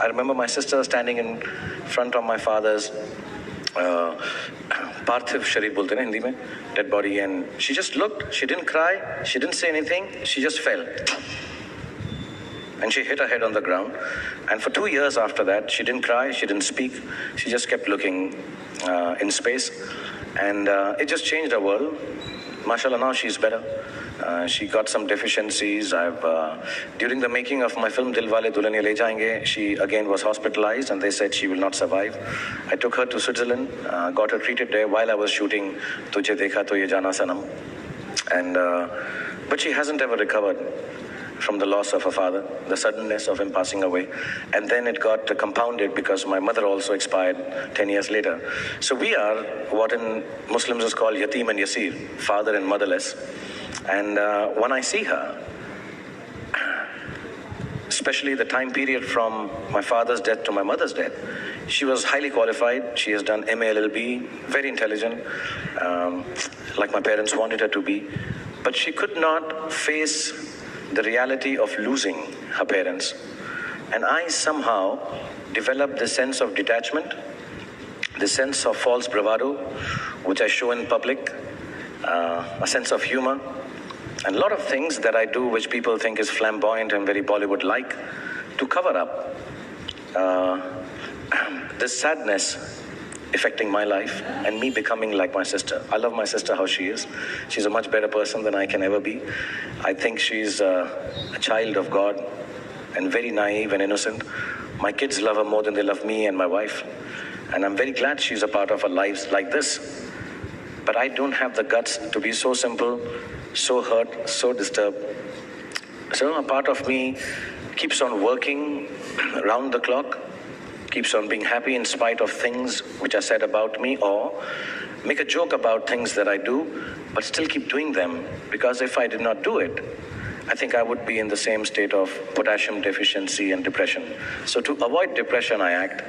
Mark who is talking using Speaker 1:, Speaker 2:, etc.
Speaker 1: I remember my sister standing in front of my father's Parthiv Sharir bolte na Hindi mein, dead body, and she just looked, she didn't cry, she didn't say anything, she just fell. And she hit her head on the ground. And for 2 years after that, she didn't cry, she didn't speak, she just kept looking in space. And it just changed her world. Mashallah, now she's better. She got some deficiencies. During the making of my film Dilwale Dulhaniya Le Jayenge, she again was hospitalized and they said she will not survive. I took her to Switzerland, got her treated there while I was shooting Tujhe Dekha To Ye Jana Sanam. And but she hasn't ever recovered from the loss of her father, the suddenness of him passing away. And then it got compounded because my mother also expired 10 years later. So we are what in Muslims is called yatim and yasir, father and motherless. And when I see her, especially the time period from my father's death to my mother's death, she was highly qualified. She has done MA LLB, very intelligent, like my parents wanted her to be. But she could not face the reality of losing her parents. And I somehow developed this sense of detachment, this sense of false bravado, which I show in public, a sense of humor, and a lot of things that I do which people think is flamboyant and very Bollywood-like, to cover up this sadness affecting my life and me becoming like my sister. I love my sister how she is. She's a much better person than I can ever be. I think she's a child of God and very naive and innocent. My kids love her more than they love me and my wife. And I'm very glad she's a part of our lives like this. But I don't have the guts to be so simple, so hurt, so disturbed. So a part of me keeps on working round the clock, keeps on being happy in spite of things which are said about me, or make a joke about things that I do, but still keep doing them. Because if I did not do it, I think I would be in the same state of potassium deficiency and depression. So to avoid depression, I act.